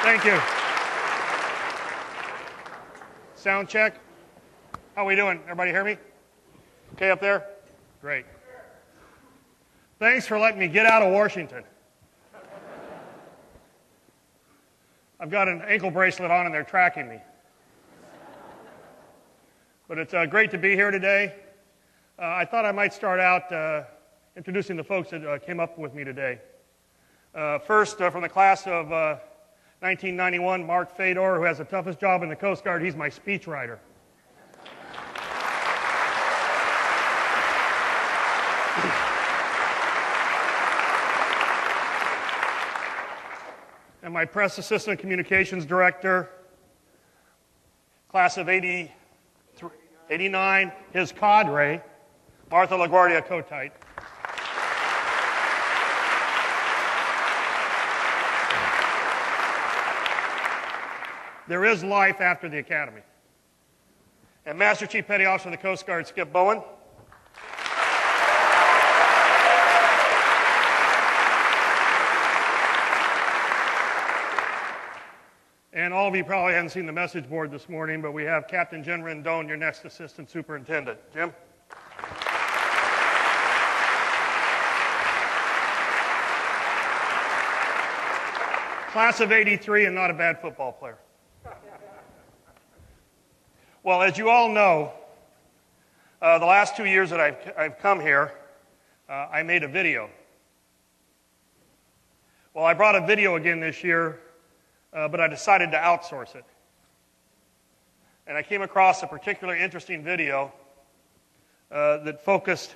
Thank you. Sound check. How we doing? Everybody hear me? Okay up there? Great. Thanks for letting me get out of Washington. I've got an ankle bracelet on and they're tracking me. But it's great to be here today. I thought I might start out introducing the folks that came up with me today. First, from the class of 1991, Mark Fedor, who has the toughest job in the Coast Guard. He's my speechwriter. And my press assistant communications director, class of 89, his cadre, Martha LaGuardia Kotite. There is life after the academy. And Master Chief Petty Officer of the Coast Guard, Skip Bowen. And all of you probably haven't seen the message board this morning, but we have Captain Jen Rendon, your next Assistant Superintendent. Jim? Class of 83 and not a bad football player. Well, as you all know, the last 2 years that I've come here, I made a video. Well, I brought a video again this year, but I decided to outsource it. And I came across a particularly interesting video that focused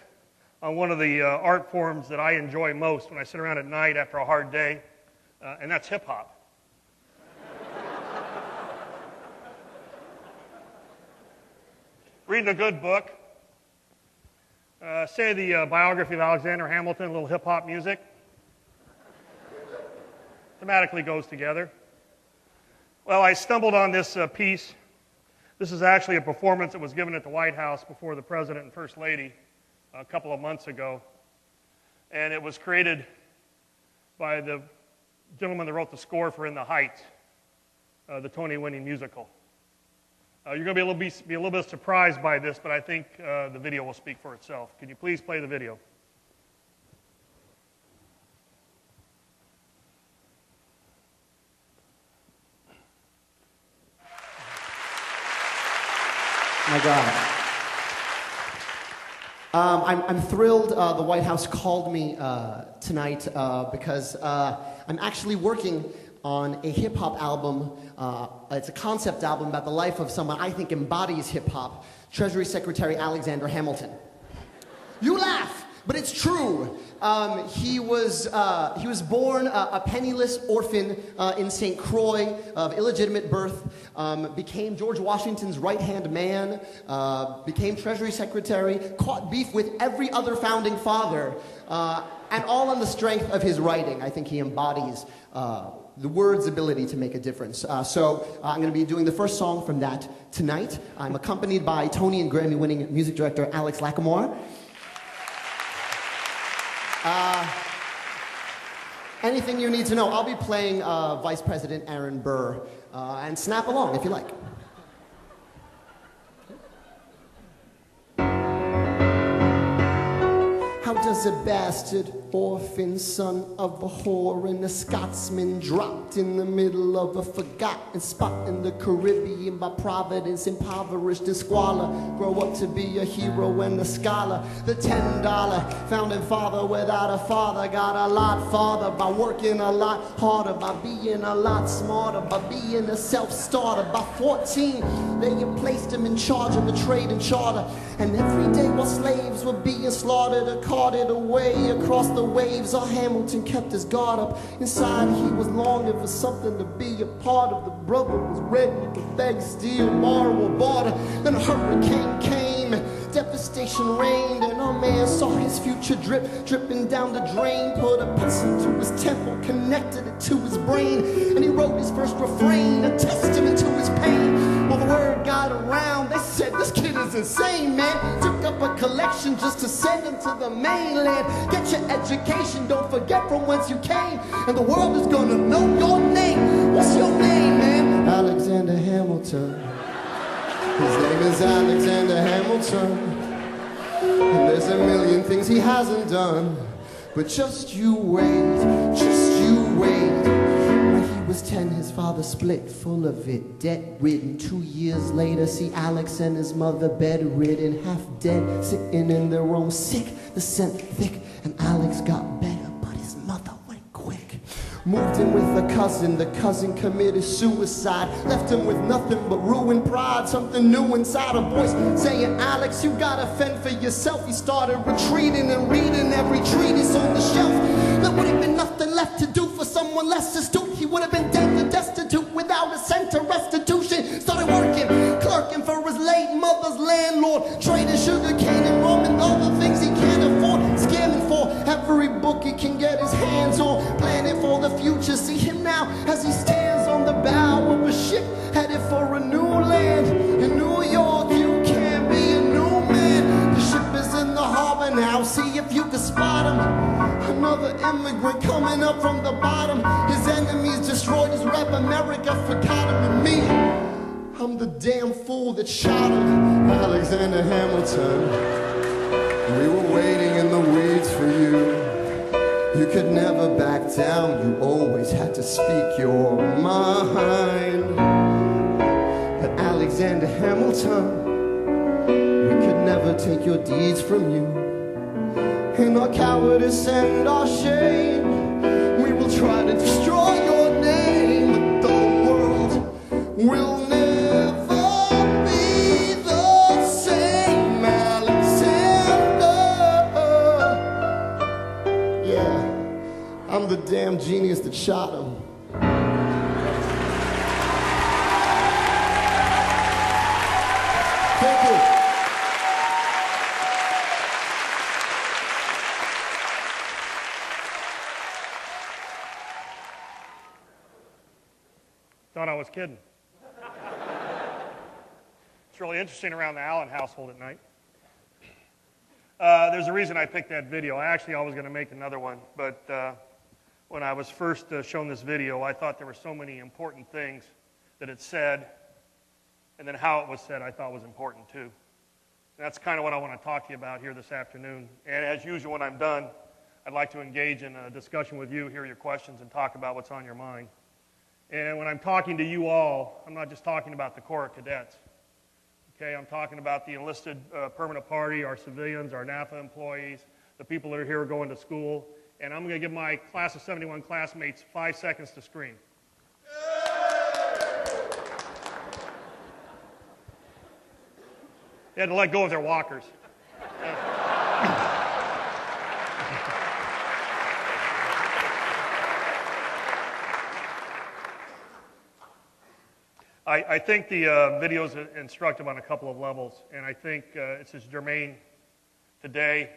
on one of the art forms that I enjoy most when I sit around at night after a hard day, and that's hip-hop. Reading a good book, say the biography of Alexander Hamilton, a little hip-hop music, thematically goes together. Well, I stumbled on this piece. This is actually a performance that was given at the White House before the President and First Lady a couple of months ago. And it was created by the gentleman that wrote the score for In the Heights, the Tony-winning musical. You're going to be a little bit surprised by this, but I think the video will speak for itself. Can you please play the video? My God. I'm thrilled the White House called me tonight because I'm actually working on a hip-hop album. It's a concept album about the life of someone I think embodies hip-hop, Treasury Secretary Alexander Hamilton. You laugh, but it's true. He was born a penniless orphan in St. Croix of illegitimate birth, became George Washington's right-hand man, became Treasury Secretary, caught beef with every other founding father, and all on the strength of his writing. I think he embodies the word's ability to make a difference. So I'm going to be doing the first song from that tonight. I'm accompanied by Tony and Grammy-winning music director Alex Lacamoire. Anything you need to know, I'll be playing Vice President Aaron Burr, and snap along if you like. How does a bastard orphan son of a whore and a Scotsman dropped in the middle of a forgotten spot in the Caribbean by providence, impoverished and squalor, grow up to be a hero and a scholar? The $10 founding father without a father got a lot farther by working a lot harder, by being a lot smarter, by being a self-starter. By 14, they placed him in charge of the trade and charter, and every day while slaves were being slaughtered or carted away across the waves, our Hamilton kept his guard up. Inside he was longing for something to be a part of. The brother was ready to beg, steal, borrow, or barter. Then a hurricane came, devastation reigned, and our man saw his future dripping down the drain. Put a pencil to his temple, connected it to his brain, and he wrote his first refrain, a testament to his pain. Well, the word got around, they said, this kid is insane, man. Took up a collection just to send him to the mainland. Get your education, don't forget from whence you came, and the world is gonna know your name. What's your name? Hamilton. His name is Alexander Hamilton. And there's a million things he hasn't done. But just you wait, just you wait. When he was 10, his father split, full of it, debt-ridden. 2 years later, see Alex and his mother bedridden, half dead, sitting in their own sick, the scent thick. And Alex got better, but his mother went quick. Moved in with the cousin committed suicide. Left him with nothing but ruined pride. Something new inside, a voice saying, Alex, you gotta fend for yourself. He started retreating and reading every treatise on the shelf. There would have been nothing left to do for someone less astute. He would have been dead and destitute without a cent of restitution. Started working, clerking for his late mother's landlord, trading sugar cane and rum and other things he can't afford. Scamming for every book he can get his hands on, planning for the future. See him now as he stands on the bow of a ship headed for a new land. In New York you can be a new man. The ship is in the harbor now, see if you can spot him. Another immigrant coming up from the bottom. His enemies destroyed his rep, America forgot him. And me, I'm the damn fool that shot him. Alexander Hamilton. We were waiting in the weeds for you. You could never back down, you always had to speak your mind. But Alexander Hamilton, we could never take your deeds from you. In our cowardice and our shame, we will try to destroy your name. But the world will never be the same, Alexander. Yeah. I'm the damn genius that shot him. Thank you. Thought I was kidding. It's really interesting around the Allen household at night. There's a reason I picked that video. I was going to make another one, but when I was first shown this video, I thought there were so many important things that it said, and then how it was said I thought was important too. And that's kind of what I want to talk to you about here this afternoon. And as usual, when I'm done, I'd like to engage in a discussion with you, hear your questions, and talk about what's on your mind. And when I'm talking to you all, I'm not just talking about the Corps of Cadets. Okay, I'm talking about the enlisted permanent party, our civilians, our NAFA employees, the people that are here going to school. And I'm going to give my class of 71 classmates 5 seconds to scream. They had to let go of their walkers. I think the video is instructive on a couple of levels, and I think it's as germane today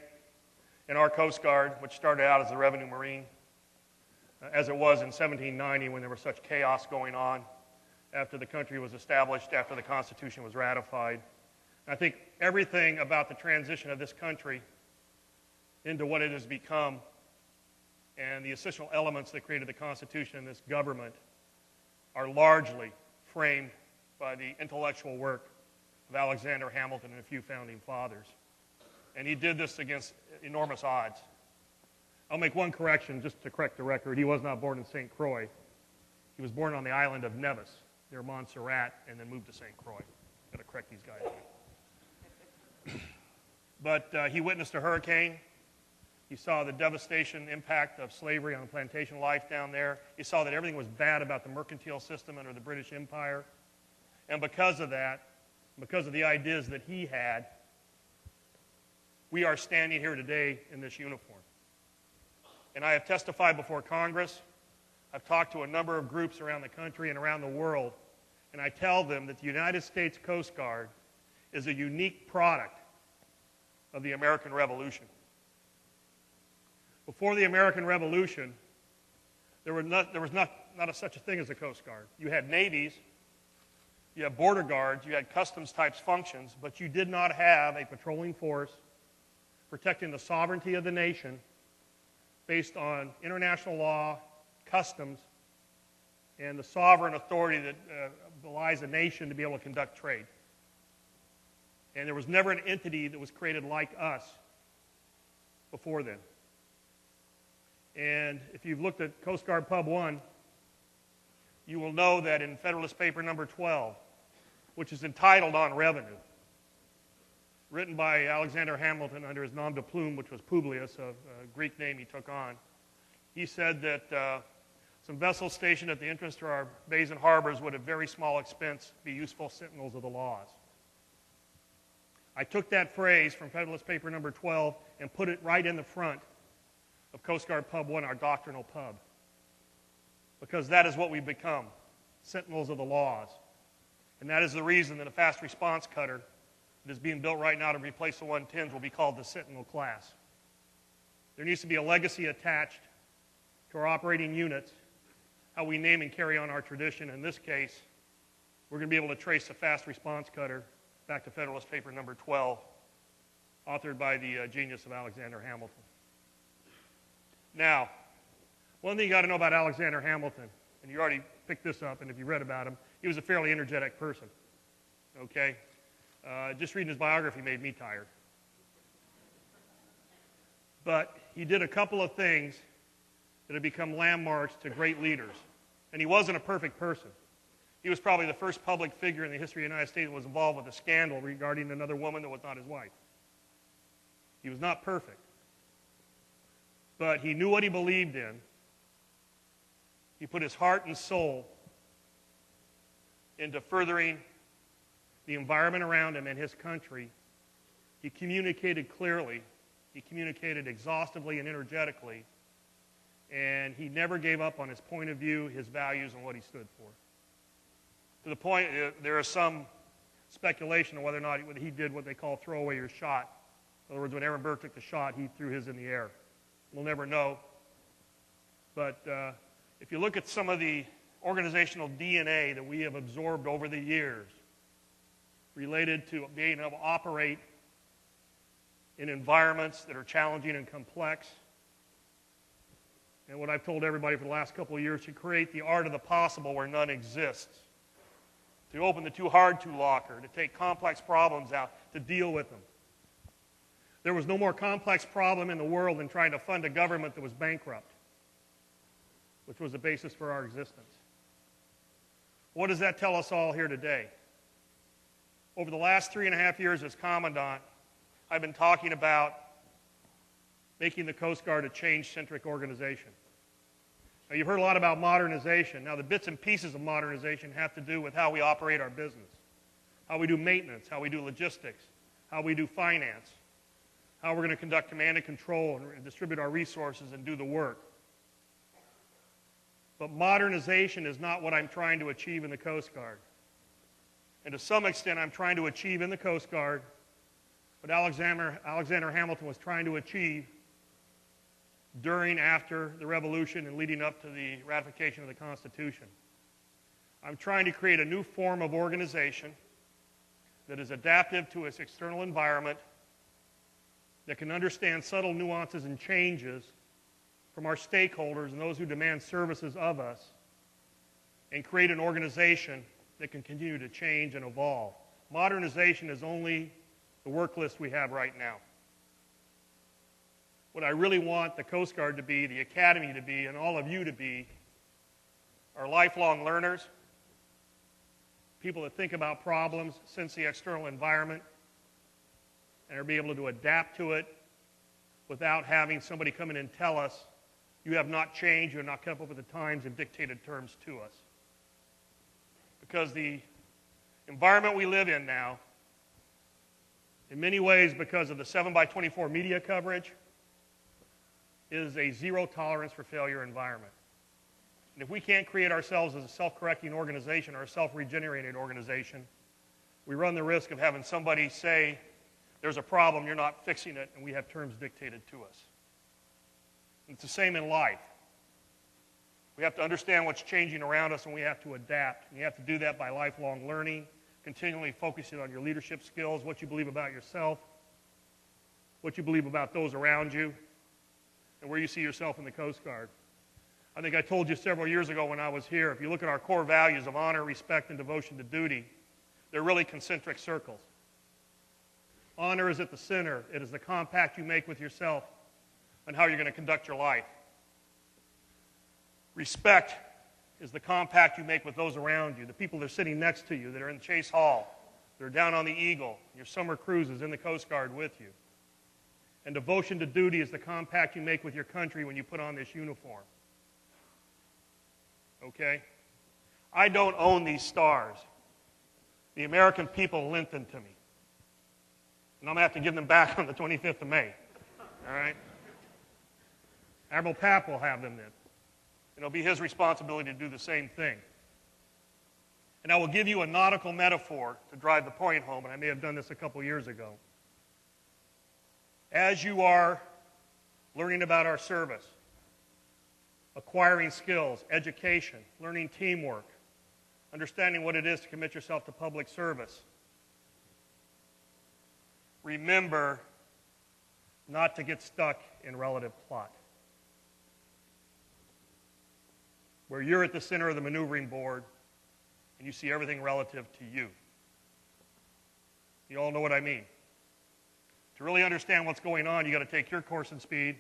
in our Coast Guard, which started out as the Revenue Marine, as it was in 1790 when there was such chaos going on after the country was established, after the Constitution was ratified. And I think everything about the transition of this country into what it has become and the essential elements that created the Constitution and this government are largely framed by the intellectual work of Alexander Hamilton and a few founding fathers. And he did this against enormous odds. I'll make one correction just to correct the record. He was not born in St. Croix. He was born on the island of Nevis near Montserrat and then moved to St. Croix. Got to correct these guys. But he witnessed a hurricane. He saw the devastation impact of slavery on plantation life down there. He saw that everything was bad about the mercantile system under the British Empire. And because of that, because of the ideas that he had, we are standing here today in this uniform. And I have testified before Congress. I've talked to a number of groups around the country and around the world, and I tell them that the United States Coast Guard is a unique product of the American Revolution. Before the American Revolution, there was not such a thing as a Coast Guard. You had navies, you had border guards, you had customs types functions, but you did not have a patrolling force protecting the sovereignty of the nation based on international law, customs, and the sovereign authority that belies a nation to be able to conduct trade. And there was never an entity that was created like us before then. And if you've looked at Coast Guard Pub 1, you will know that in Federalist Paper number 12, which is entitled On Revenue, written by Alexander Hamilton under his nom de plume, which was Publius, a Greek name he took on, he said that some vessels stationed at the entrance to our bays and harbors would at very small expense be useful sentinels of the laws. I took that phrase from Federalist Paper number 12 and put it right in the front of Coast Guard Pub 1, our doctrinal pub. Because that is what we've become, sentinels of the laws. And that is the reason that a fast response cutter that is being built right now to replace the 110s will be called the Sentinel class. There needs to be a legacy attached to our operating units, how we name and carry on our tradition. In this case, we're going to be able to trace the fast response cutter back to Federalist Paper number 12, authored by the genius of Alexander Hamilton. Now, one thing you got to know about Alexander Hamilton, and you already picked this up, and if you read about him, he was a fairly energetic person, okay? Just reading his biography made me tired. But he did a couple of things that have become landmarks to great leaders. And he wasn't a perfect person. He was probably the first public figure in the history of the United States that was involved with a scandal regarding another woman that was not his wife. He was not perfect. But he knew what he believed in. He put his heart and soul into furthering the environment around him and his country. He communicated clearly. He communicated exhaustively and energetically. And he never gave up on his point of view, his values, and what he stood for. To the point, there is some speculation on whether or not he did what they call throw away your shot. In other words, when Aaron Burr took the shot, he threw his in the air. We'll never know. But if you look at some of the organizational DNA that we have absorbed over the years related to being able to operate in environments that are challenging and complex, and what I've told everybody for the last couple of years, to create the art of the possible where none exists, to open the too hard to locker, to take complex problems out, to deal with them. There was no more complex problem in the world than trying to fund a government that was bankrupt, which was the basis for our existence. What does that tell us all here today? Over the last 3.5 years as Commandant, I've been talking about making the Coast Guard a change-centric organization. Now, you've heard a lot about modernization. Now, the bits and pieces of modernization have to do with how we operate our business, how we do maintenance, how we do logistics, how we do finance, how we're going to conduct command and control and distribute our resources and do the work. But modernization is not what I'm trying to achieve in the Coast Guard. And to some extent, I'm trying to achieve in the Coast Guard what Alexander Hamilton was trying to achieve during, after the Revolution, and leading up to the ratification of the Constitution. I'm trying to create a new form of organization that is adaptive to its external environment, that can understand subtle nuances and changes from our stakeholders and those who demand services of us, and create an organization that can continue to change and evolve. Modernization is only the work list we have right now. What I really want the Coast Guard to be, the Academy to be, and all of you to be are lifelong learners, people that think about problems, sense the external environment, and are be able to adapt to it without having somebody come in and tell us, you have not changed, you have not kept up with the times and dictated terms to us. Because the environment we live in now, in many ways because of the 7x24 media coverage, is a zero tolerance for failure environment. And if we can't create ourselves as a self-correcting organization or a self-regenerating organization, we run the risk of having somebody say, there's a problem, you're not fixing it, and we have terms dictated to us. And it's the same in life. We have to understand what's changing around us, and we have to adapt. And you have to do that by lifelong learning, continually focusing on your leadership skills, what you believe about yourself, what you believe about those around you, and where you see yourself in the Coast Guard. I think I told you several years ago when I was here, if you look at our core values of honor, respect, and devotion to duty, they're really concentric circles. Honor is at the center. It is the compact you make with yourself on how you're going to conduct your life. Respect is the compact you make with those around you, the people that are sitting next to you, that are in Chase Hall, that are down on the Eagle, your summer cruises in the Coast Guard with you. And devotion to duty is the compact you make with your country when you put on this uniform. Okay? I don't own these stars. The American people lent them to me. And I'm going to have to give them back on the 25th of May. All right? Admiral Papp will have them then. It'll be his responsibility to do the same thing. And I will give you a nautical metaphor to drive the point home, and I may have done this a couple years ago. As you are learning about our service, acquiring skills, education, learning teamwork, understanding what it is to commit yourself to public service, remember not to get stuck in relative plot, where you're at the center of the maneuvering board and you see everything relative to you. You all know what I mean. To really understand what's going on, you've got to take your course and speed,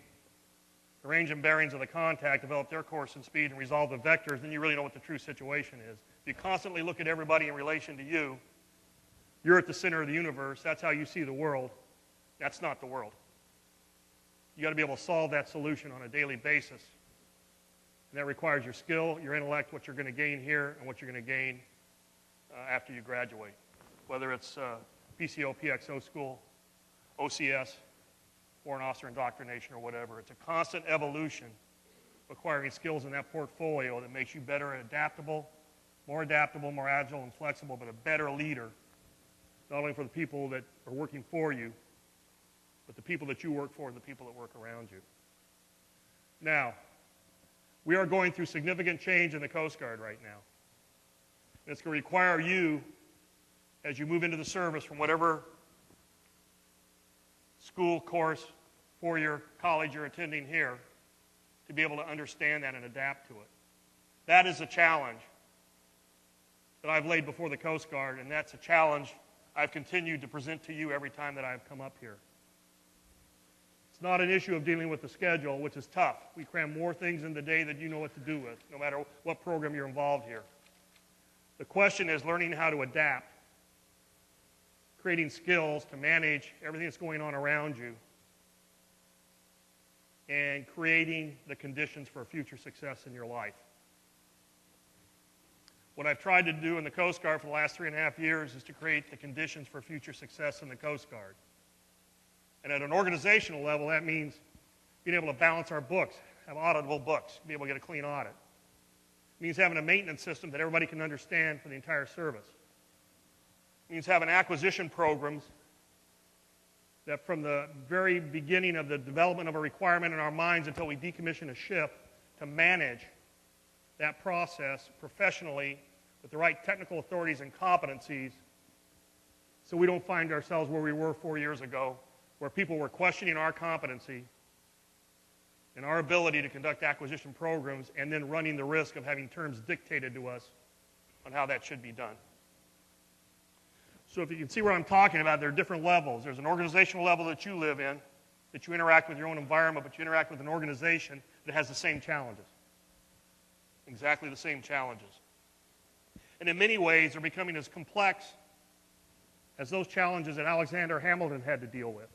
the range and bearings of the contact, develop their course and speed, and resolve the vectors, then you really know what the true situation is. If you constantly look at everybody in relation to you, you're at the center of the universe. That's how you see the world. That's not the world. You've got to be able to solve that solution on a daily basis. And that requires your skill, your intellect, what you're going to gain here, and what you're going to gain after you graduate. Whether it's PCO, PXO school, OCS, Foreign Officer Indoctrination, or whatever. It's a constant evolution of acquiring skills in that portfolio that makes you better and adaptable, more agile and flexible, but a better leader, not only for the people that are working for you, but the people that you work for and the people that work around you. Now, we are going through significant change in the Coast Guard right now. And it's going to require you, as you move into the service from whatever school, course, four-year college you're attending here, to be able to understand that and adapt to it. That is a challenge that I've laid before the Coast Guard, and that's a challenge I've continued to present to you every time that I've come up here. It's not an issue of dealing with the schedule, which is tough. We cram more things in the day than you know what to do with, no matter what program you're involved here. The question is learning how to adapt, creating skills to manage everything that's going on around you, and creating the conditions for future success in your life. What I've tried to do in the Coast Guard for the last 3.5 years is to create the conditions for future success in the Coast Guard. And at an organizational level, that means being able to balance our books, have auditable books, be able to get a clean audit. It means having a maintenance system that everybody can understand for the entire service. It means having acquisition programs that from the very beginning of the development of a requirement in our minds until we decommission a ship, to manage that process professionally with the right technical authorities and competencies, so we don't find ourselves where we were 4 years ago, where people were questioning our competency and our ability to conduct acquisition programs and then running the risk of having terms dictated to us on how that should be done. So if you can see what I'm talking about, there are different levels. There's an organizational level that you live in, that you interact with your own environment, but you interact with an organization that has the same challenges. Exactly the same challenges. And in many ways, they're becoming as complex as those challenges that Alexander Hamilton had to deal with.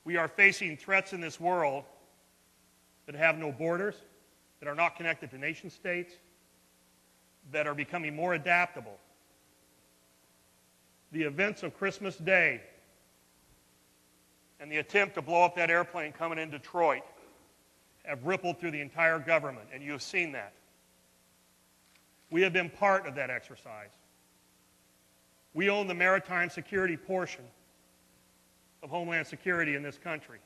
We are facing threats in this world that have no borders, that are not connected to nation states, that are becoming more adaptable. The events of Christmas Day and the attempt to blow up that airplane coming in Detroit have rippled through the entire government, and you have seen that. We have been part of that exercise. We own the maritime security portion of Homeland Security in this country.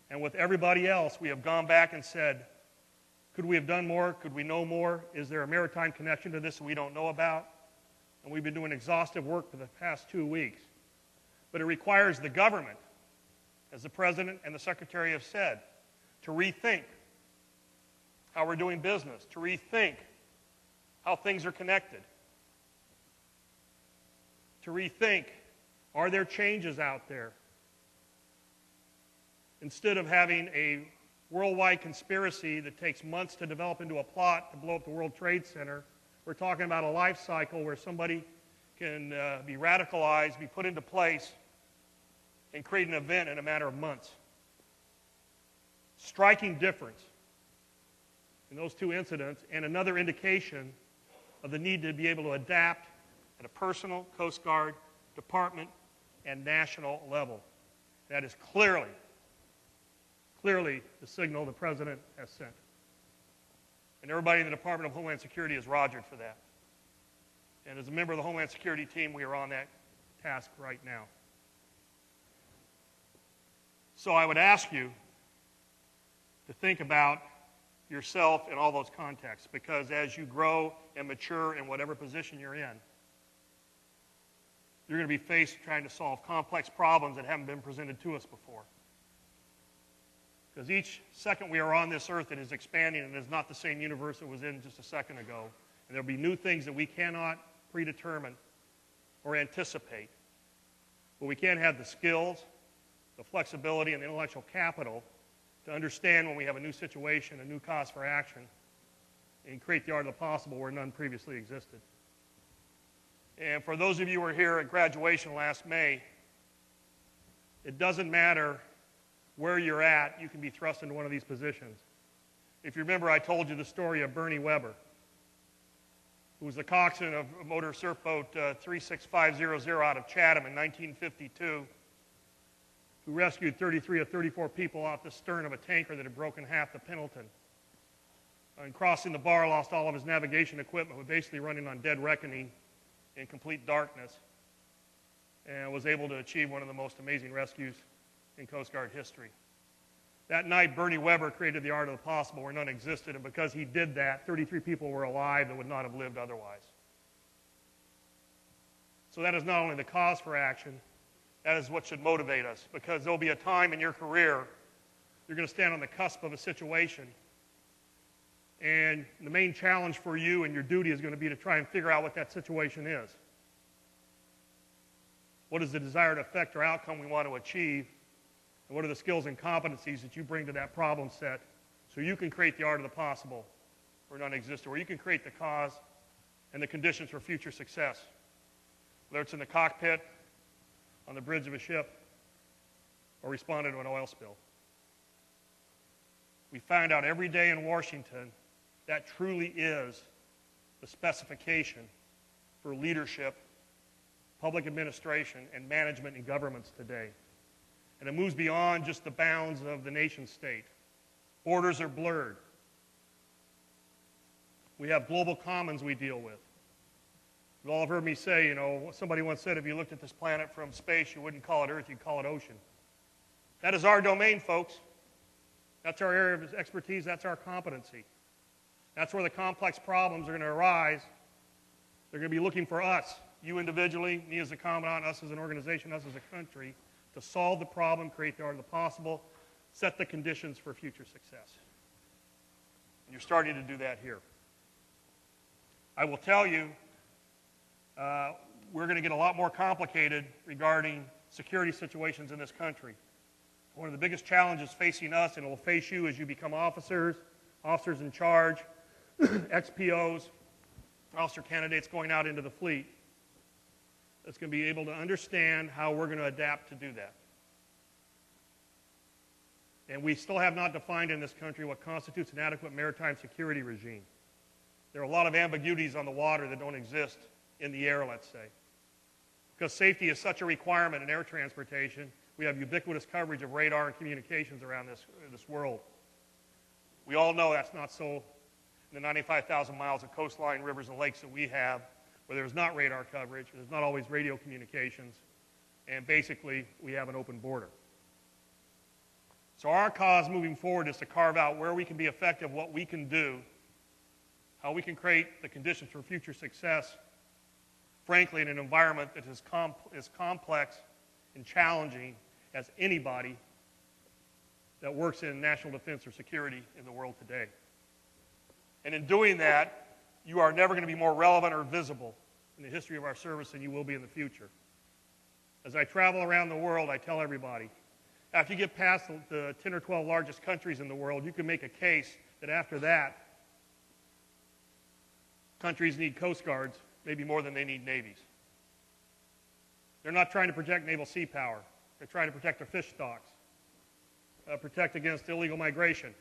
And with everybody else, we have gone back and said, could we have done more? Could we know more? Is there a maritime connection to this that we don't know about? And we've been doing exhaustive work for the past 2 weeks. But it requires the government, as the President and the Secretary have said, to rethink how we're doing business, to rethink how things are connected, to rethink, are there changes out there? Instead of having a worldwide conspiracy that takes months to develop into a plot to blow up the World Trade Center, we're talking about a life cycle where somebody can be radicalized, be put into place, and create an event in a matter of months. Striking difference in those two incidents, and another indication of the need to be able to adapt at a personal, Coast Guard, department, and national level. That is clearly the signal the President has sent. And everybody in the Department of Homeland Security is rogered for that. And as a member of the Homeland Security team, we are on that task right now. So I would ask you to think about yourself in all those contexts, because as you grow and mature in whatever position you're in, you're going to be faced trying to solve complex problems that haven't been presented to us before. Because each second we are on this earth, it is expanding, and it is not the same universe it was in just a second ago. And there will be new things that we cannot predetermine or anticipate. But we can have the skills, the flexibility, and the intellectual capital to understand when we have a new situation, a new cause for action, and create the art of the possible where none previously existed. And for those of you who were here at graduation last May, it doesn't matter where you're at, you can be thrust into one of these positions. If you remember, I told you the story of Bernie Weber, who was the coxswain of motor surf boat 36500 out of Chatham in 1952, who rescued 33 of 34 people off the stern of a tanker that had broken half the Pendleton. And crossing the bar, lost all of his navigation equipment, was basically running on dead reckoning in complete darkness, and was able to achieve one of the most amazing rescues in Coast Guard history. That night, Bernie Weber created the art of the possible where none existed, and because he did that, 33 people were alive that would not have lived otherwise. So that is not only the cause for action, that is what should motivate us, because there'll be a time in your career you're going to stand on the cusp of a situation, and the main challenge for you and your duty is going to be to try and figure out what that situation is. What is the desired effect or outcome we want to achieve? And what are the skills and competencies that you bring to that problem set so you can create the art of the possible where none exists, or you can create the cause and the conditions for future success, whether it's in the cockpit, on the bridge of a ship, or responding to an oil spill. We find out every day in Washington that truly is the specification for leadership, public administration, and management in governments today. And it moves beyond just the bounds of the nation state. Borders are blurred. We have global commons we deal with. You've all heard me say, somebody once said, if you looked at this planet from space, you wouldn't call it Earth, you'd call it ocean. That is our domain, folks. That's our area of expertise, that's our competency. That's where the complex problems are going to arise. They're going to be looking for us, you individually, me as a commandant, us as an organization, us as a country, to solve the problem, create the art of the possible, set the conditions for future success. And you're starting to do that here. I will tell you, we're going to get a lot more complicated regarding security situations in this country. One of the biggest challenges facing us, and it will face you as you become officers, officers in charge, XPOs, officer candidates going out into the fleet, that's going to be able to understand how we're going to adapt to do that. And we still have not defined in this country what constitutes an adequate maritime security regime. There are a lot of ambiguities on the water that don't exist in the air, let's say. Because safety is such a requirement in air transportation, we have ubiquitous coverage of radar and communications around this world. We all know that's not so in the 95,000 miles of coastline, rivers, and lakes that we have, where there's not radar coverage, there's not always radio communications, and basically we have an open border. So our cause moving forward is to carve out where we can be effective, what we can do, how we can create the conditions for future success, frankly, in an environment that is as complex and challenging as anybody that works in national defense or security in the world today. And in doing that, you are never going to be more relevant or visible in the history of our service than you will be in the future. As I travel around the world, I tell everybody, after you get past the 10 or 12 largest countries in the world, you can make a case that after that, countries need Coast Guards maybe more than they need navies. They're not trying to protect naval sea power. They're trying to protect their fish stocks, protect against illegal migration,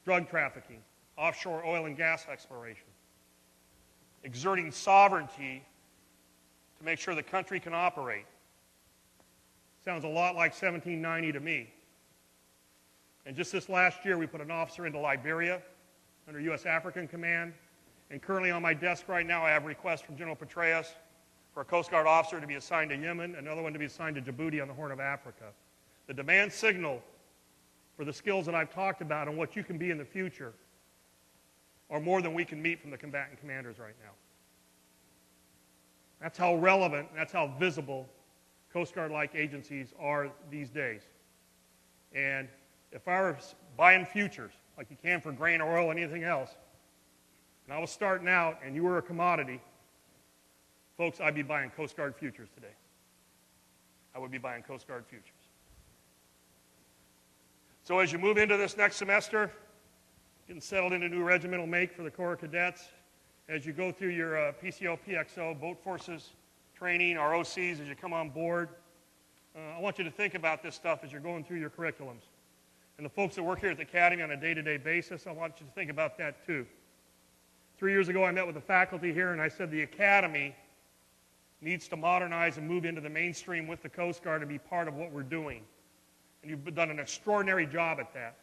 drug trafficking, offshore oil and gas exploration, exerting sovereignty to make sure the country can operate. Sounds a lot like 1790 to me. And just this last year, we put an officer into Liberia under U.S. African Command. And currently on my desk right now, I have requests from General Petraeus for a Coast Guard officer to be assigned to Yemen, another one to be assigned to Djibouti on the Horn of Africa. The demand signal for the skills that I've talked about and what you can be in the future are more than we can meet from the combatant commanders right now. That's how relevant, that's how visible Coast Guard-like agencies are these days. And if I were buying futures, like you can for grain or oil or anything else, and I was starting out and you were a commodity, folks, I'd be buying Coast Guard futures today. I would be buying Coast Guard futures. So as you move into this next semester, getting settled into new regimental make for the Corps Cadets, as you go through your PCO, PXO, Boat Forces training, ROCs, as you come on board, I want you to think about this stuff as you're going through your curriculums. And the folks that work here at the Academy on a day-to-day basis, I want you to think about that too. 3 years ago, I met with the faculty here, and I said the Academy needs to modernize and move into the mainstream with the Coast Guard and be part of what we're doing. And you've done an extraordinary job at that.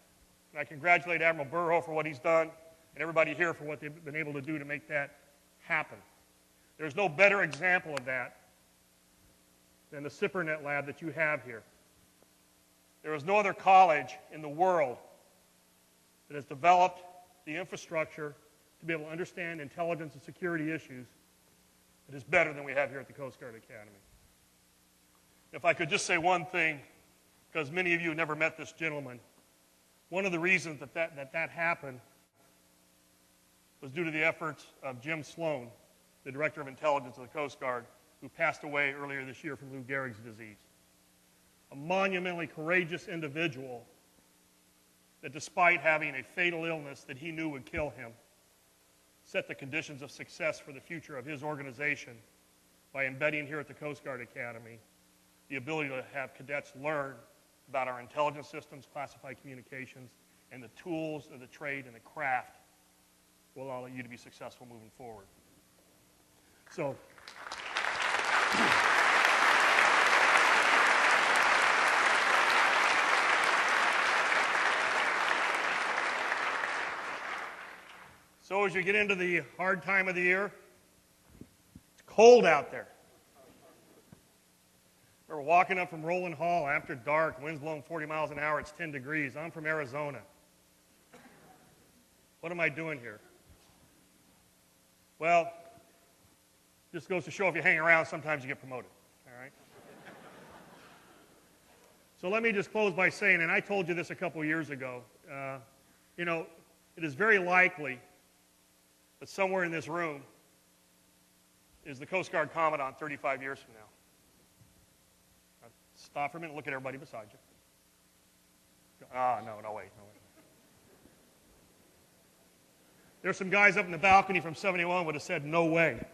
And I congratulate Admiral Burrow for what he's done and everybody here for what they've been able to do to make that happen. There's no better example of that than the SIPRNet lab that you have here. There is no other college in the world that has developed the infrastructure to be able to understand intelligence and security issues that is better than we have here at the Coast Guard Academy. If I could just say one thing, because many of you have never met this gentleman, one of the reasons that happened was due to the efforts of Jim Sloan, the Director of Intelligence of the Coast Guard, who passed away earlier this year from Lou Gehrig's disease. A monumentally courageous individual that despite having a fatal illness that he knew would kill him, set the conditions of success for the future of his organization by embedding here at the Coast Guard Academy the ability to have cadets learn about our intelligence systems, classified communications, and the tools of the trade and the craft will allow you to be successful moving forward. So, as you get into the hard time of the year, it's cold out there. We're walking up from Roland Hall after dark, wind's blowing 40 miles an hour, it's 10 degrees. I'm from Arizona. What am I doing here? Well, just goes to show if you hang around, sometimes you get promoted, all right? So let me just close by saying, and I told you this a couple years ago, you know, it is very likely that somewhere in this room is the Coast Guard Commandant 35 years from now. Now, stop for a minute and look at everybody beside you. No, wait. There's some guys up in the balcony from 71 would have said, no way,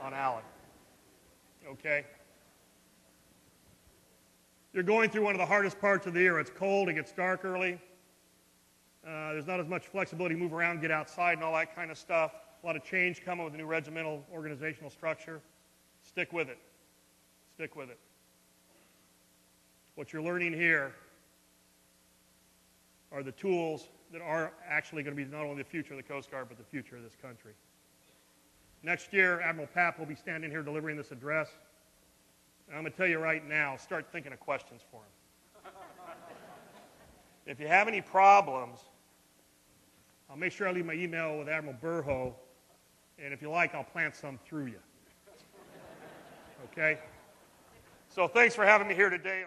on Alan. Okay? You're going through one of the hardest parts of the year. It's cold, it gets dark early. There's not as much flexibility to move around, get outside and all that kind of stuff. A lot of change coming with the new regimental organizational structure. Stick with it. Stick with it. What you're learning here are the tools that are actually going to be not only the future of the Coast Guard, but the future of this country. Next year, Admiral Papp will be standing here delivering this address. And I'm going to tell you right now, start thinking of questions for him. If you have any problems, I'll make sure I leave my email with Admiral Burho, and if you like, I'll plant some through you. Okay? So thanks for having me here today.